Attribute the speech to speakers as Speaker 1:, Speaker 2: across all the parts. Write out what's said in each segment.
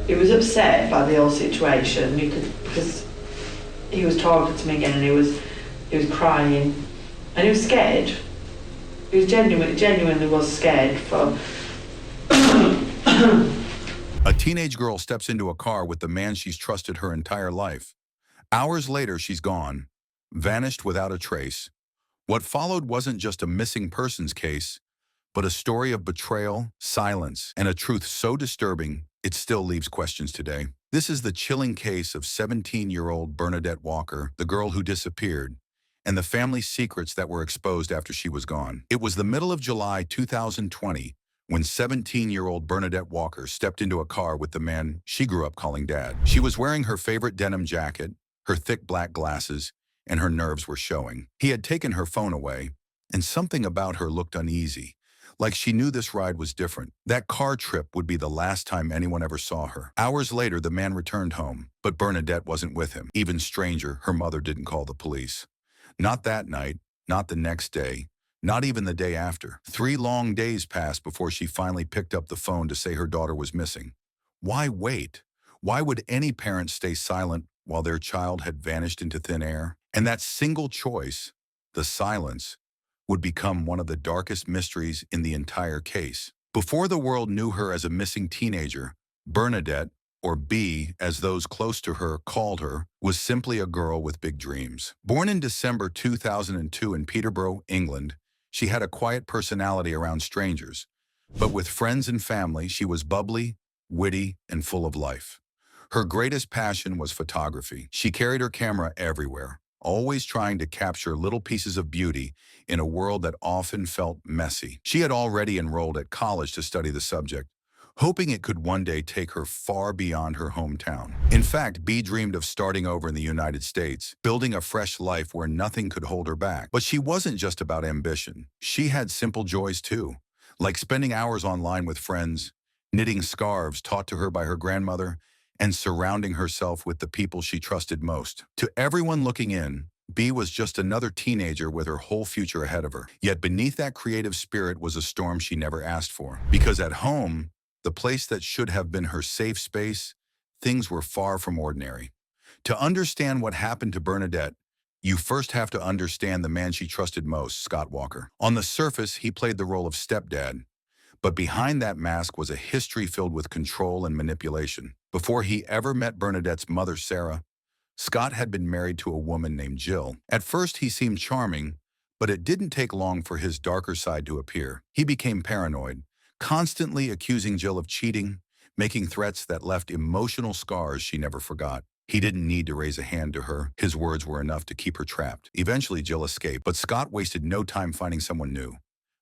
Speaker 1: He was upset by the whole situation. You could, because he was talking to me again, and he was crying, and he was scared. He was genuinely was scared for.
Speaker 2: A teenage girl steps into a car with the man she's trusted her entire life. Hours later, she's gone, vanished without a trace. What followed wasn't just a missing persons case, but a story of betrayal, silence, and a truth so disturbing it still leaves questions today. This is the chilling case of 17-year-old Bernadette Walker, the girl who disappeared, and the family's secrets that were exposed after she was gone. It was the middle of July 2020 when 17-year-old Bernadette Walker stepped into a car with the man she grew up calling Dad. She was wearing her favorite denim jacket, her thick black glasses, and her nerves were showing. He had taken her phone away, and something about her looked uneasy, like she knew this ride was different. That car trip would be the last time anyone ever saw her. Hours later, the man returned home, but Bernadette wasn't with him. Even stranger, her mother didn't call the police. Not that night, not the next day, not even the day after. 3 long days passed before she finally picked up the phone to say her daughter was missing. Why wait? Why would any parent stay silent while their child had vanished into thin air? And that single choice, the silence, would become one of the darkest mysteries in the entire case. Before the world knew her as a missing teenager, Bernadette, or B, as those close to her called her, was simply a girl with big dreams. Born in December 2002 in Peterborough, England, she had a quiet personality around strangers, but with friends and family, she was bubbly, witty, and full of life. Her greatest passion was photography. She carried her camera everywhere, always trying to capture little pieces of beauty in a world that often felt messy. She had already enrolled at college to study the subject, hoping it could one day take her far beyond her hometown. In fact, Bea dreamed of starting over in the United States, building a fresh life where nothing could hold her back. But she wasn't just about ambition. She had simple joys too, like spending hours online with friends, knitting scarves taught to her by her grandmother, and surrounding herself with the people she trusted most. To everyone looking in, Bea was just another teenager with her whole future ahead of her. Yet beneath that creative spirit was a storm she never asked for. Because at home, the place that should have been her safe space, things were far from ordinary. To understand what happened to Bernadette, you first have to understand the man she trusted most, Scott Walker. On the surface, he played the role of stepdad, but behind that mask was a history filled with control and manipulation. Before he ever met Bernadette's mother, Sarah, Scott had been married to a woman named Jill. At first, he seemed charming, but it didn't take long for his darker side to appear. He became paranoid, constantly accusing Jill of cheating, making threats that left emotional scars she never forgot. He didn't need to raise a hand to her. His words were enough to keep her trapped. Eventually, Jill escaped, but Scott wasted no time finding someone new.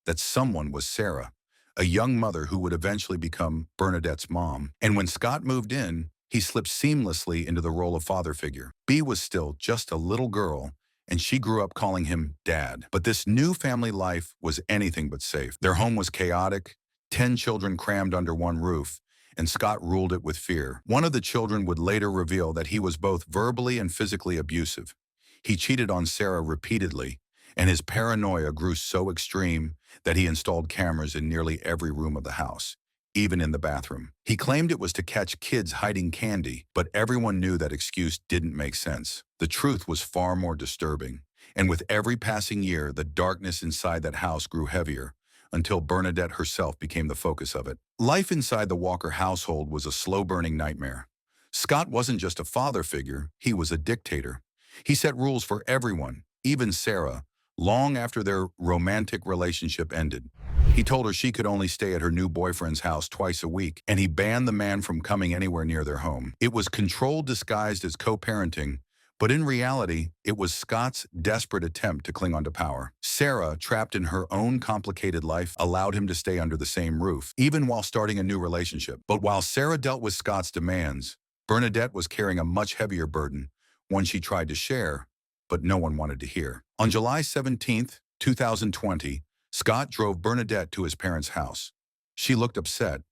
Speaker 2: That someone was Sarah, a young mother who would eventually become Bernadette's mom. And when Scott moved in, he slipped seamlessly into the role of father figure. Bea was still just a little girl, and she grew up calling him Dad. But this new family life was anything but safe. Their home was chaotic, 10 children crammed under one roof, and Scott ruled it with fear. One of the children would later reveal that he was both verbally and physically abusive. He cheated on Sarah repeatedly, and his paranoia grew so extreme that he installed cameras in nearly every room of the house, even in the bathroom. He claimed it was to catch kids hiding candy, but everyone knew that excuse didn't make sense. The truth was far more disturbing, and with every passing year, the darkness inside that house grew heavier, until Bernadette herself became the focus of it. Life inside the Walker household was a slow-burning nightmare. Scott wasn't just a father figure, he was a dictator. He set rules for everyone, even Sarah, long after their romantic relationship ended. He told her she could only stay at her new boyfriend's house twice a week, and he banned the man from coming anywhere near their home. It was control disguised as co-parenting, but in reality, it was Scott's desperate attempt to cling onto power. Sarah, trapped in her own complicated life, allowed him to stay under the same roof, even while starting a new relationship. But while Sarah dealt with Scott's demands, Bernadette was carrying a much heavier burden, one she tried to share, but no one wanted to hear. On July 17th, 2020, Scott drove Bernadette to his parents' house. She looked upset,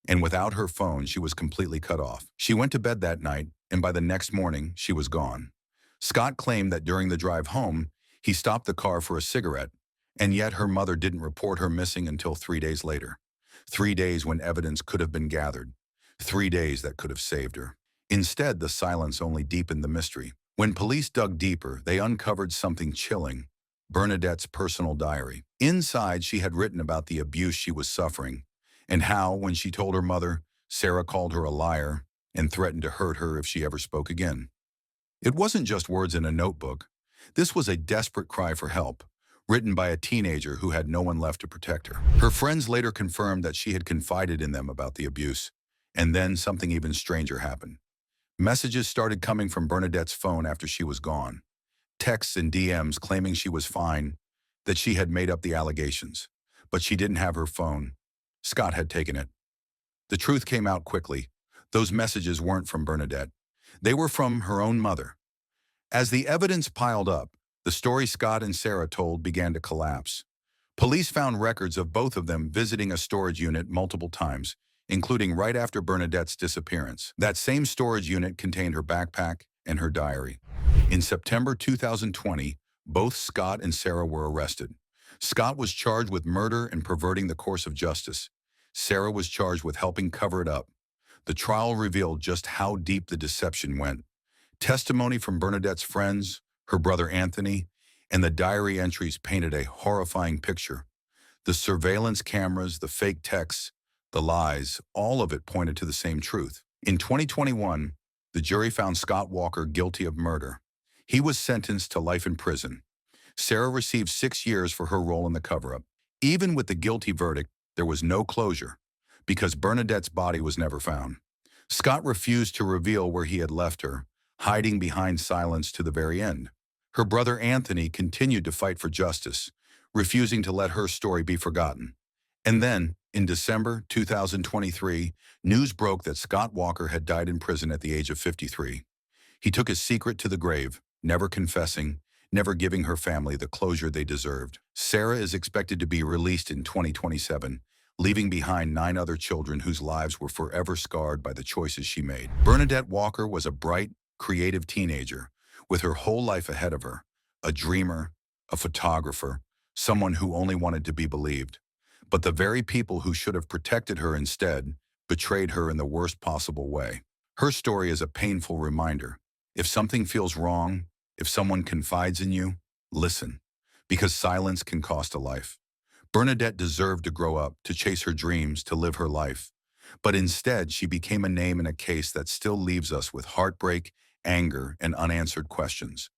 Speaker 2: and without her phone, she was completely cut off. She went to bed that night, and by the next morning, she was gone. Scott claimed that during the drive home, he stopped the car for a cigarette, and yet her mother didn't report her missing until 3 days later. 3 days when evidence could have been gathered. 3 days that could have saved her. Instead, the silence only deepened the mystery. When police dug deeper, they uncovered something chilling: Bernadette's personal diary. Inside, she had written about the abuse she was suffering, and how, when she told her mother, Sarah called her a liar and threatened to hurt her if she ever spoke again. It wasn't just words in a notebook. This was a desperate cry for help, written by a teenager who had no one left to protect her. Her friends later confirmed that she had confided in them about the abuse, and then something even stranger happened. Messages started coming from Bernadette's phone after she was gone. Texts and DMs claiming she was fine, that she had made up the allegations. But she didn't have her phone. Scott had taken it. The truth came out quickly. Those messages weren't from Bernadette. They were from her own mother. As the evidence piled up, the story Scott and Sarah told began to collapse. Police found records of both of them visiting a storage unit multiple times, including right after Bernadette's disappearance. That same storage unit contained her backpack and her diary. In September 2020, both Scott and Sarah were arrested. Scott was charged with murder and perverting the course of justice. Sarah was charged with helping cover it up. The trial revealed just how deep the deception went. Testimony from Bernadette's friends, her brother Anthony, and the diary entries painted a horrifying picture. The surveillance cameras, the fake texts, the lies, all of it pointed to the same truth. In 2021, the jury found Scott Walker guilty of murder. He was sentenced to life in prison. Sarah received 6 years for her role in the cover-up. Even with the guilty verdict, there was no closure, because Bernadette's body was never found. Scott refused to reveal where he had left her, hiding behind silence to the very end. Her brother Anthony continued to fight for justice, refusing to let her story be forgotten. And then, in December 2023, news broke that Scott Walker had died in prison at the age of 53. He took his secret to the grave, never confessing, never giving her family the closure they deserved. Sarah is expected to be released in 2027, leaving behind 9 other children whose lives were forever scarred by the choices she made. Bernadette Walker was a bright, creative teenager, with her whole life ahead of her, a dreamer, a photographer, someone who only wanted to be believed. But the very people who should have protected her instead betrayed her in the worst possible way. Her story is a painful reminder. If something feels wrong, if someone confides in you, listen, because silence can cost a life. Bernadette deserved to grow up, to chase her dreams, to live her life. But instead, she became a name in a case that still leaves us with heartbreak, anger, and unanswered questions.